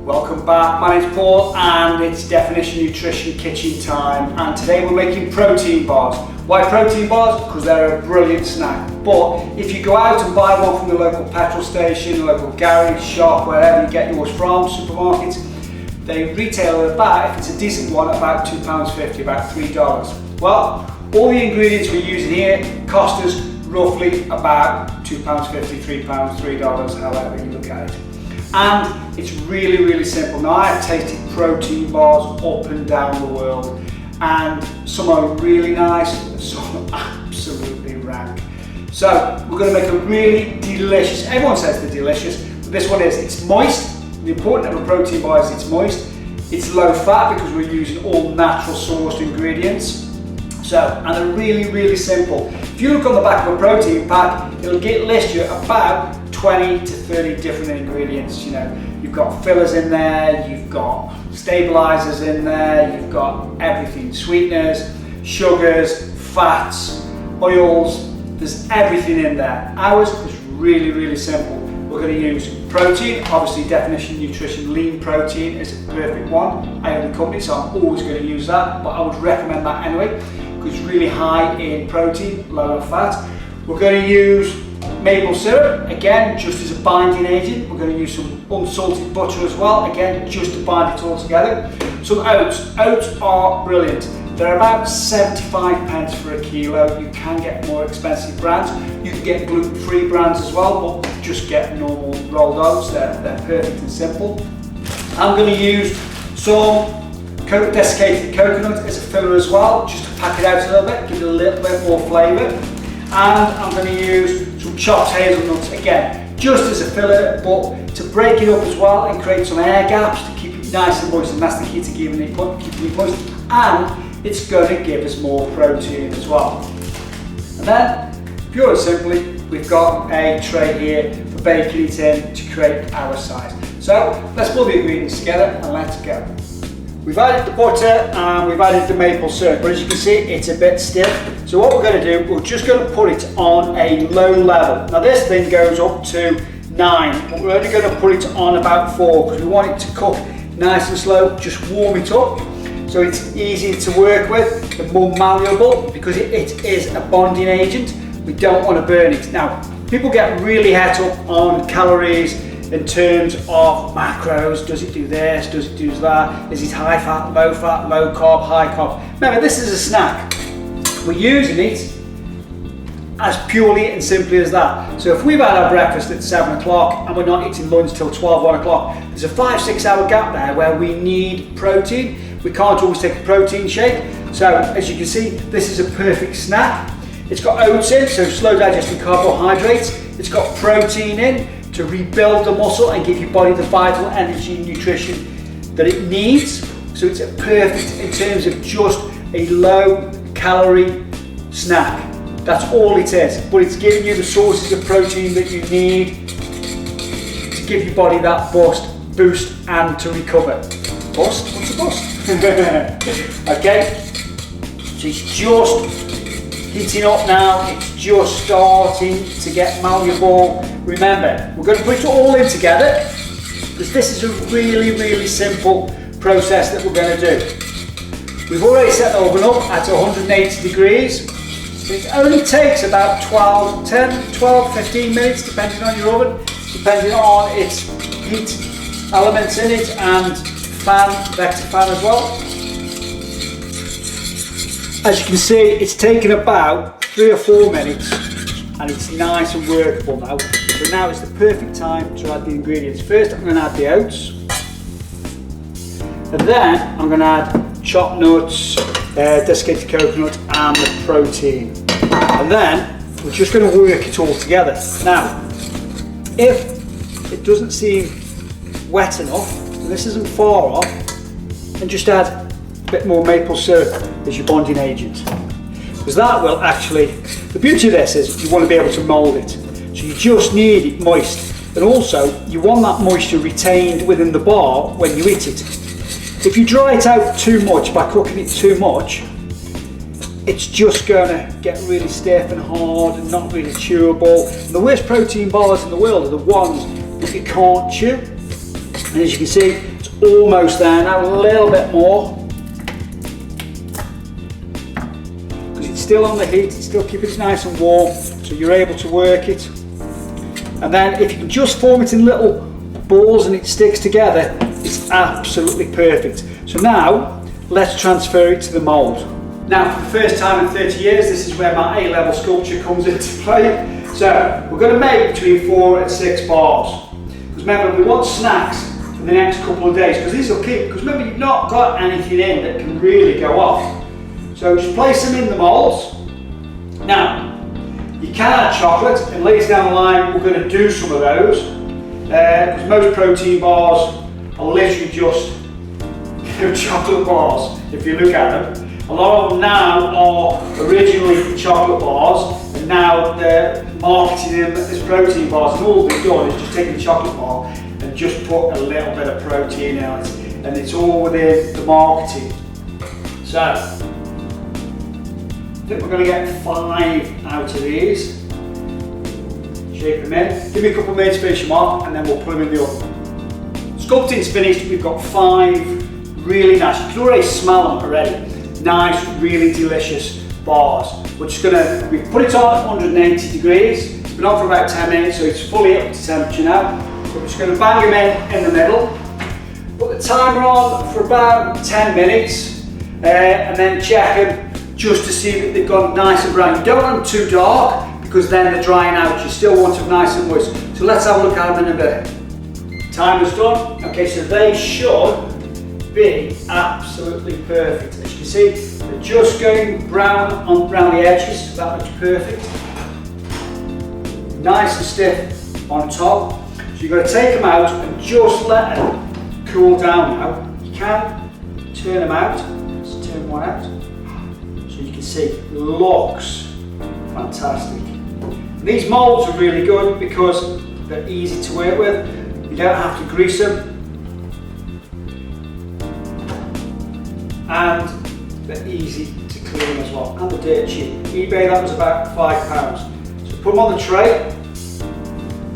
Welcome back, my name's Paul and it's Definition Nutrition Kitchen time, and today we're making protein bars. Why protein bars? Because they're a brilliant snack. But if you go out and buy one from the local petrol station, local garage, shop, wherever you get yours from, supermarkets, they retail at about, if it's a decent one, about £2.50, about $3. Well, all the ingredients we're using here cost us roughly about £2.50, £3, $3, however you look at it. And it's really simple. Now, I've tasted protein bars up and down the world, and some are really nice, some are absolutely rank. So we're going to make a really delicious, everyone says they're delicious, but this one is, it's moist. The important of a protein bar is it's moist. It's low fat because we're using all natural sourced ingredients. So, and they're really simple. If you look on the back of a protein pack, it'll list you about 20 to 30 different ingredients. You know, you've got fillers in there, you've got stabilizers in there, you've got everything, sweeteners, sugars, fats, oils, there's everything in there. Ours is really simple. We're going to use protein, obviously Definition Nutrition lean protein is a perfect one. I own the company, so I'm always going to use that, but I would recommend that anyway, because it's really high in protein, low in fat. We're going to use maple syrup, again, just as a binding agent. We're going to use some unsalted butter as well, again, just to bind it all together. Some oats. Oats are brilliant. They're about 75 pence for a kilo. You can get more expensive brands. You can get gluten-free brands as well, but just get normal rolled oats. They're perfect and simple. I'm going to use some desiccated coconut as a filler as well, just to pack it out a little bit, give it a little bit more flavour. And I'm going to use some chopped hazelnuts, again, just as a filler, but to break it up as well and create some air gaps to keep it nice and moist, and that's the key to keeping it moist. And it's going to give us more protein as well. And then, pure and simply, we've got a tray here for baking it in to create our size. So let's put the ingredients together and let's go. We've added the butter and we've added the maple syrup, but as you can see, it's a bit stiff. So what we're going to do, we're just going to put it on a low level. Now this thing goes up to 9, but we're only going to put it on about 4 because we want it to cook nice and slow, just warm it up. So it's easy to work with and more malleable because it is a bonding agent. We don't want to burn it. Now, people get really het up on calories in terms of macros. Does it do this? Does it do that? Is it high fat, low carb, high carb? Remember, this is a snack. We're using it as purely and simply as that. So if we've had our breakfast at 7 o'clock and we're not eating lunch till 12, 1 o'clock, there's a 5-6 hour gap there where we need protein. We can't always take a protein shake. So as you can see, this is a perfect snack. It's got oats in, so slow digesting carbohydrates. It's got protein in to rebuild the muscle and give your body the vital energy and nutrition that it needs. So it's perfect in terms of just a low calorie snack. That's all it is, but it's giving you the sources of protein that you need to give your body that boost and to recover. Bust? What's a bust? Okay, so it's just heating up now, it's just starting to get malleable. Remember, we're going to put it all in together because this is a really simple process that we're going to do. We've already set the oven up at 180 degrees. It only takes about 15 minutes depending on your oven, depending on its heat elements in it and vector fan as well. As you can see, it's taken about 3 or 4 minutes and it's nice and workable now. So now is the perfect time to add the ingredients. First I'm going to add the oats, and then I'm going to add chopped nuts, desiccated coconut and the protein. And then we're just going to work it all together. Now, if it doesn't seem wet enough, and this isn't far off, and just add a bit more maple syrup as your bonding agent. Because that will actually, the beauty of this is you want to be able to mould it. So you just need it moist. And also, you want that moisture retained within the bar when you eat it. If you dry it out too much by cooking it too much, it's just going to get really stiff and hard and not really chewable. And the worst protein bars in the world are the ones that you can't chew. And as you can see, it's almost there now, a little bit more. Because it's still on the heat, it's still keeping it nice and warm, so you're able to work it. And then if you can just form it in little balls and it sticks together, it's absolutely perfect. So now, let's transfer it to the mould. Now, for the first time in 30 years, this is where my A-level sculpture comes into play. So, we're going to make between 4 and 6 bars. Because remember, we want snacks for the next couple of days, because these will keep, because remember, you've not got anything in that can really go off. So just place them in the moulds. Now, you can add chocolate, and later down the line, we're going to do some of those. Because most protein bars are literally just chocolate bars, if you look at them. A lot of them now are originally chocolate bars, and now they're marketing them as protein bars, and all they've done is just taken the chocolate bar and just put a little bit of protein in it, and it's all within the marketing. So, I think we're going to get 5 out of these. Shape them in. Give me a couple of minutes to finish them off, and then we'll put them in the oven. Sculpting's finished. We've got 5 really nice. You can already smell them already. Nice, really delicious bars. We're just gonna, we put it on at 180 degrees. It's been on for about 10 minutes, so it's fully up to temperature now. So we're just gonna bang them in the middle. Put the timer on for about 10 minutes, and then check them just to see that they've gone nice and brown. You don't want them too dark, because then they're drying out. You still want them nice and moist. So let's have a look at them in a bit. Timer's done. Okay, so they should be absolutely perfect. As you can see, they're just going brown around the edges, so that looks perfect. Nice and stiff on top. So you've got to take them out and just let them cool down now. You can turn them out. Let's turn one out. So you can see, it looks fantastic. And these moulds are really good because they're easy to work with. You don't have to grease them. And they're easy to clean as well, and they're dirt cheap. eBay, that was about £5. So put them on the tray,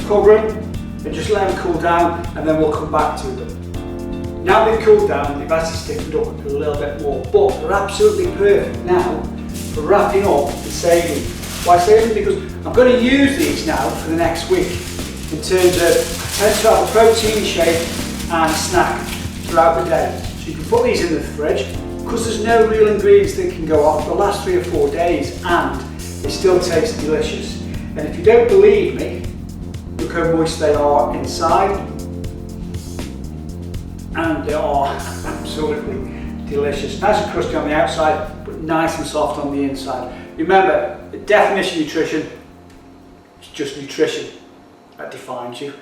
cover them, and just let them cool down, and then we'll come back to them. Now they've cooled down, they've actually stiffened up a little bit more, but they're absolutely perfect now for wrapping up and saving. Why saving? Because I'm going to use these now for the next week in terms of, I tend to have a protein shake and a snack throughout the day. So you can put these in the fridge, because there's no real ingredients that can go off. They'll last 3 or 4 days and they still taste delicious. And if you don't believe me, look how moist they are inside. And they are absolutely delicious. Nice and crusty on the outside, but nice and soft on the inside. Remember, the definition of nutrition is just nutrition. That defines you.